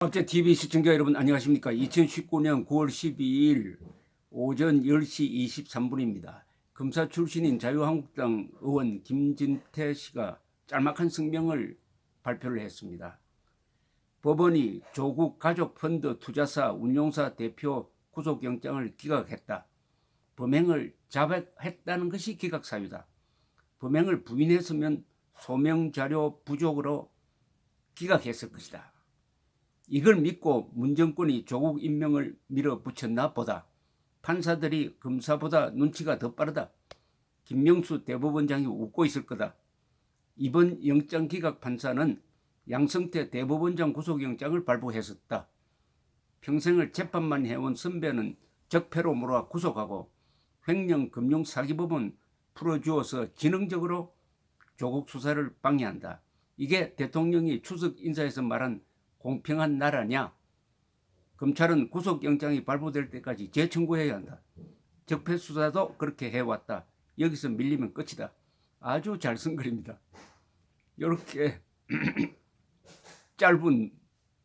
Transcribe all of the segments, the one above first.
어째 TV 시청자 여러분 안녕하십니까? 2019년 9월 12일 오전 10시 23분입니다. 검사 출신인 자유한국당 의원 김진태 씨가 짤막한 성명을 발표를 했습니다. 법원이 조국 가족펀드 투자사 운용사 대표 구속영장을 기각했다. 범행을 자백했다는 것이 기각사유다. 범행을 부인했으면 소명자료 부족으로 기각했을 것이다. 이걸 믿고 문정권이 조국 임명을 밀어붙였나 보다. 판사들이 검사보다 눈치가 더 빠르다. 김명수 대법원장이 웃고 있을 거다. 이번 영장 기각 판사는 양성태 대법원장 구속영장을 발부했었다. 평생을 재판만 해온 선배는 적폐로 몰아 구속하고 횡령금융사기법은 풀어주어서 지능적으로 조국 수사를 방해한다. 이게 대통령이 추석 인사에서 말한 공평한 나라냐? 검찰은 구속영장이 발부될 때까지 재청구해야 한다. 적폐 수사도 그렇게 해왔다. 여기서 밀리면 끝이다. 아주 잘 쓴 글입니다. 이렇게 짧은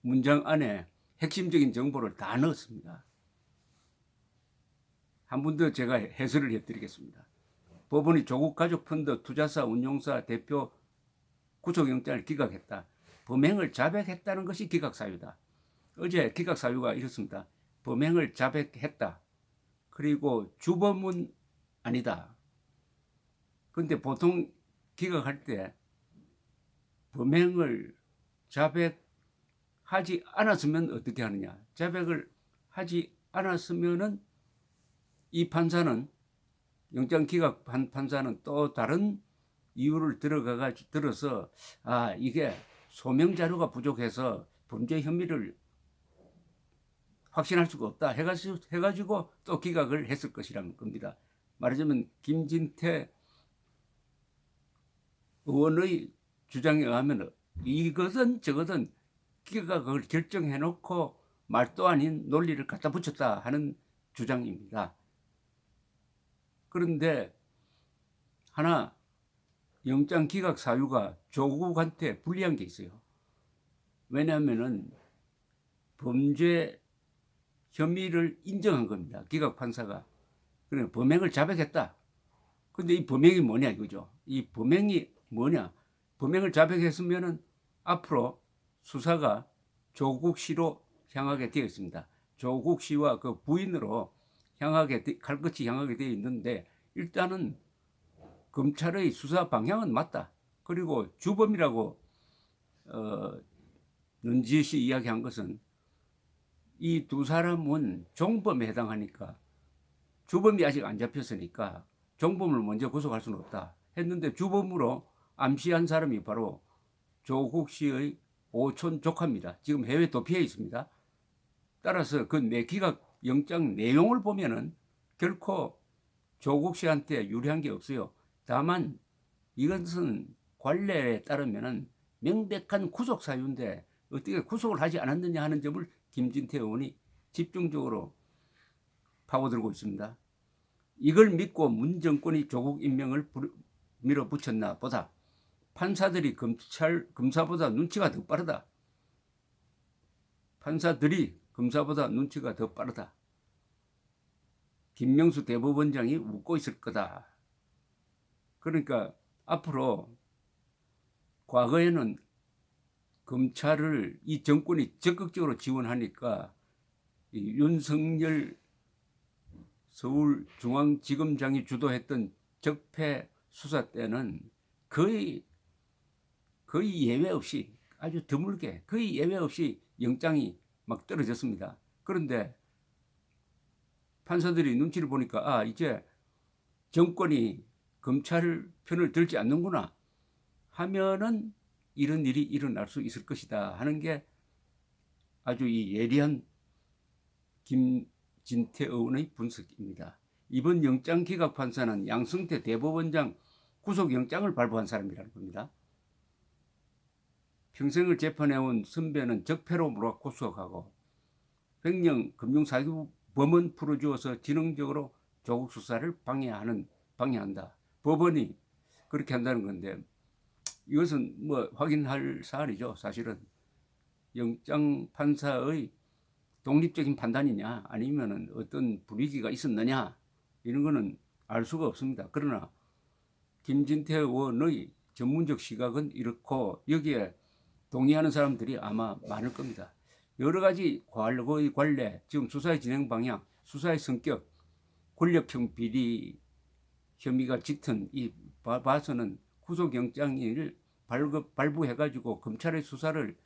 문장 안에 핵심적인 정보를 다 넣었습니다. 한 번 더 제가 해설을 해드리겠습니다. 법원이 조국 가족펀드 투자사 운용사 대표 구속영장을 기각했다. 범행을 자백했다는 것이 기각사유다. 어제 기각사유가 이렇습니다. 범행을 자백했다. 그리고 주범은 아니다. 그런데 보통 기각할 때 범행을 자백하지 않았으면 어떻게 하느냐. 자백을 하지 않았으면은 이 판사는 영장 기각한 판사는 또 다른 이유를 들어서 이게 소명 자료가 부족해서 범죄 혐의를 확신할 수가 없다 해가지고 또 기각을 했을 것이라는 겁니다. 말하자면 김진태 의원의 주장에 의하면 이것은 저것은 기각을 결정해놓고 말도 아닌 논리를 갖다 붙였다 하는 주장입니다. 그런데 하나 영장 기각 사유가 조국한테 불리한 게 있어요. 왜냐하면은 범죄 혐의를 인정한 겁니다. 기각 판사가. 그러니까 범행을 자백했다. 근데 이 범행이 뭐냐 이거죠. 이 범행이 뭐냐. 범행을 자백했으면은 앞으로 수사가 조국 씨로 향하게 되어 있습니다. 조국 씨와 그 부인으로 칼끝이 향하게 되어 있는데 일단은 검찰의 수사 방향은 맞다. 그리고 주범이라고 눈지시 이야기한 것은 이 두 사람은 종범에 해당하니까 주범이 아직 안 잡혔으니까 종범을 먼저 구속할 수는 없다 했는데 주범으로 암시한 사람이 바로 조국 씨의 오촌 조카입니다. 지금 해외 도피해 있습니다. 따라서 그 기각 영장 내용을 보면은 결코 조국 씨한테 유리한 게 없어요. 다만 이것은 관례에 따르면은 명백한 구속 사유인데 어떻게 구속을 하지 않았느냐 하는 점을 김진태 의원이 집중적으로 파고들고 있습니다. 이걸 믿고 문 정권이 조국 임명을 밀어붙였나 보다. 판사들이 검사보다 눈치가 더 빠르다. 판사들이 검사보다 눈치가 더 빠르다. 김명수 대법원장이 웃고 있을 거다. 그러니까 앞으로 과거에는 검찰을 이 정권이 적극적으로 지원하니까 이 윤석열 서울중앙지검장이 주도했던 적폐 수사 때는 거의 예외 없이 아주 드물게 거의 예외 없이 영장이 막 떨어졌습니다. 그런데 판사들이 눈치를 보니까 이제 정권이 검찰 편을 들지 않는구나 하면은 이런 일이 일어날 수 있을 것이다 하는 게 아주 이 예리한 김진태 의원의 분석입니다. 이번 영장 기각 판사는 양성태 대법원장 구속영장을 발부한 사람이라는 겁니다. 평생을 재판해온 선배는 적폐로 몰아 구속하고 횡령 금융사기법은 풀어주어서 지능적으로 조국 수사를 방해한다. 법원이 그렇게 한다는 건데 이것은 뭐 확인할 사안이죠. 사실은 영장 판사의 독립적인 판단이냐 아니면은 어떤 불이익이 있었느냐 이런 거는 알 수가 없습니다. 그러나 김진태 의원의 전문적 시각은 이렇고 여기에 동의하는 사람들이 아마 많을 겁니다. 여러 가지 과거의 관례, 지금 수사의 진행 방향, 수사의 성격, 권력형 비리 혐의가 짙은 이 봐서는 구속영장을 발부해가지고 검찰의 수사를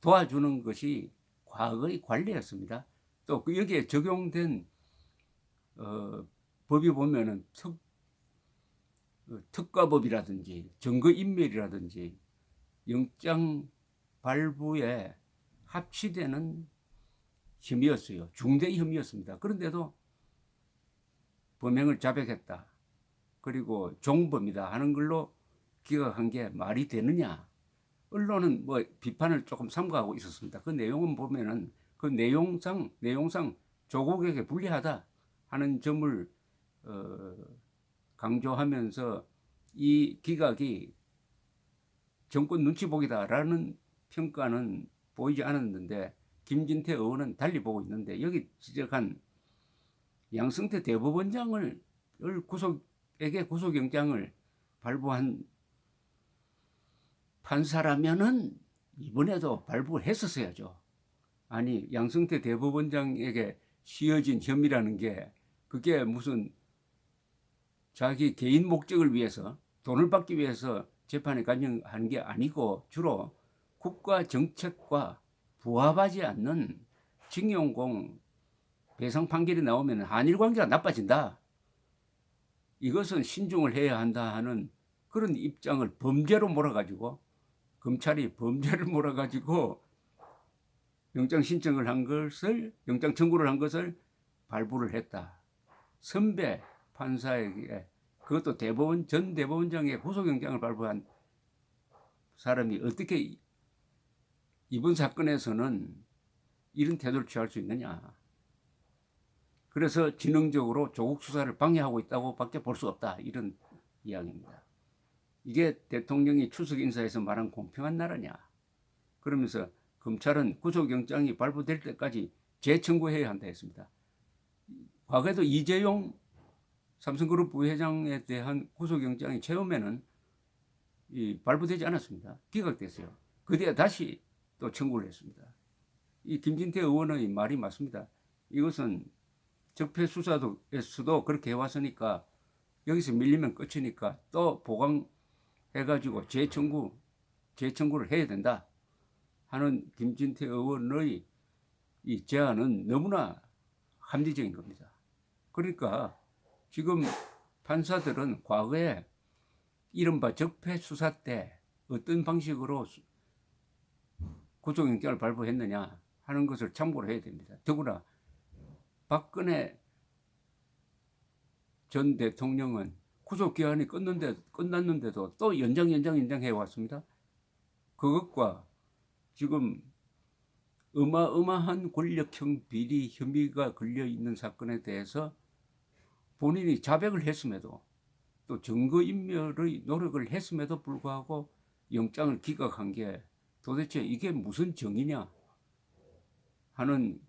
도와주는 것이 과거의 관례였습니다. 또 여기에 적용된 법이 보면은 특가법이라든지 증거인멸이라든지 영장 발부에 합치되는 혐의였어요. 중대 혐의였습니다. 그런데도 범행을 자백했다. 그리고 종범이다 하는 걸로 기각한 게 말이 되느냐. 언론은 뭐 비판을 조금 삼가하고 있었습니다. 그 내용은 보면은 그 내용상 조국에게 불리하다 하는 점을 강조하면서 이 기각이 정권 눈치 보기다라는 평가는 보이지 않았는데 김진태 의원은 달리 보고 있는데 여기 지적한 양승태 대법원장을 구속영장을 발부한 판사라면은 이번에도 발부했었어야죠. 아니 양승태 대법원장에게 씌어진 혐의라는 게 그게 무슨 자기 개인 목적을 위해서 돈을 받기 위해서 재판에 관여하는 게 아니고 주로 국가 정책과 부합하지 않는 징용공 배상 판결이 나오면 한일 관계가 나빠진다. 이것은 신중을 해야 한다 하는 그런 입장을 범죄로 몰아가지고 검찰이 범죄를 몰아가지고 영장 신청을 한 것을 영장 청구를 한 것을 발부를 했다. 선배 판사에게 그것도 전 대법원장의 구속영장을 발부한 사람이 어떻게 이번 사건에서는 이런 태도를 취할 수 있느냐. 그래서 지능적으로 조국 수사를 방해하고 있다고 밖에 볼 수 없다. 이런 이야기입니다. 이게 대통령이 추석 인사에서 말한 공평한 나라냐. 그러면서 검찰은 구속영장이 발부될 때까지 재청구해야 한다 했습니다. 과거에도 이재용 삼성그룹 부회장에 대한 구속영장이 처음에는 발부되지 않았습니다. 기각됐어요. 그때 다시 또 청구를 했습니다. 이 김진태 의원의 말이 맞습니다. 이것은 적폐수사에서도 그렇게 해왔으니까 여기서 밀리면 끝이니까 또 보강해가지고 재청구를 해야 된다 하는 김진태 의원의 이 제안은 너무나 합리적인 겁니다. 그러니까 지금 판사들은 과거에 이른바 적폐수사 때 어떤 방식으로 구속영장을 발부했느냐 하는 것을 참고를 해야 됩니다. 더구나 박근혜 전 대통령은 구속기한이 끝났는데도 또 연장해 왔습니다. 그것과 지금 어마어마한 권력형 비리 혐의가 걸려있는 사건에 대해서 본인이 자백을 했음에도 또 증거인멸의 노력을 했음에도 불구하고 영장을 기각한 게 도대체 이게 무슨 정의냐 하는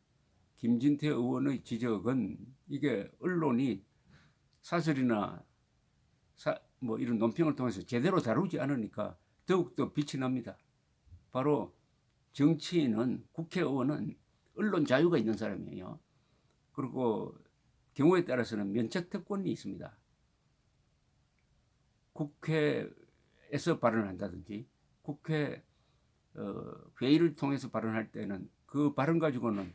김진태 의원의 지적은 이게 언론이 사설이나 뭐 이런 논평을 통해서 제대로 다루지 않으니까 더욱더 빛이 납니다. 바로 정치인은 국회의원은 언론 자유가 있는 사람이에요. 그리고 경우에 따라서는 면책특권이 있습니다. 국회에서 발언한다든지 국회 회의를 통해서 발언할 때는 그 발언 가지고는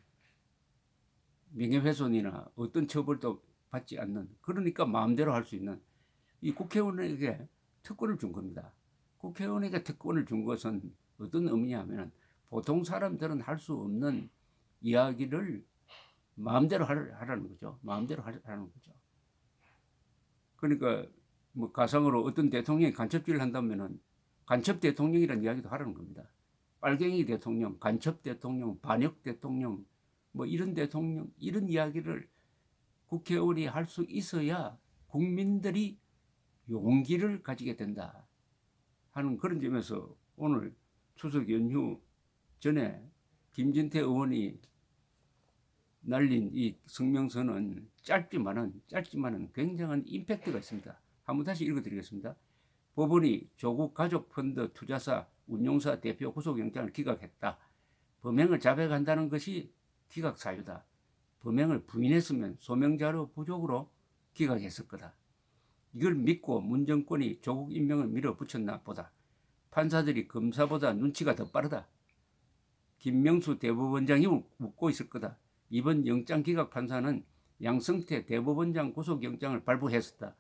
명예훼손이나 어떤 처벌도 받지 않는, 그러니까 마음대로 할 수 있는 이 국회의원에게 특권을 준 겁니다. 국회의원에게 특권을 준 것은 어떤 의미냐면 보통 사람들은 할 수 없는 이야기를 마음대로 하라는 거죠. 마음대로 하라는 거죠. 그러니까 뭐 가상으로 어떤 대통령이 간첩질을 한다면은 간첩 대통령이라는 이야기도 하라는 겁니다. 빨갱이 대통령, 간첩 대통령, 반역 대통령, 뭐 이런 대통령, 이런 이야기를 국회의원이 할 수 있어야 국민들이 용기를 가지게 된다 하는 그런 점에서 오늘 추석 연휴 전에 김진태 의원이 날린 이 성명서는 짧지만은 굉장한 임팩트가 있습니다. 한번 다시 읽어드리겠습니다. 법원이 조국 가족펀드 투자사 운용사 대표 구속영장을 기각했다. 범행을 자백한다는 것이 기각 사유다. 범행을 부인했으면 소명자료 부족으로 기각했을 거다. 이걸 믿고 문정권이 조국 임명을 밀어붙였나 보다. 판사들이 검사보다 눈치가 더 빠르다. 김명수 대법원장이 묻고 있을 거다. 이번 영장 기각 판사는 양성태 대법원장 구속영장을 발부했었다.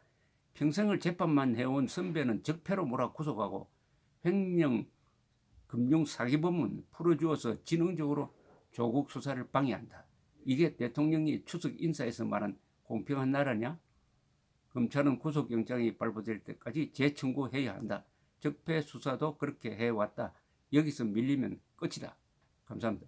평생을 재판만 해온 선배는 적폐로 몰아 구속하고 횡령 금융 사기범은 풀어주어서 지능적으로 조국 수사를 방해한다. 이게 대통령이 추석 인사에서 말한 공평한 나라냐? 검찰은 구속영장이 발부될 때까지 재청구해야 한다. 적폐 수사도 그렇게 해왔다. 여기서 밀리면 끝이다. 감사합니다.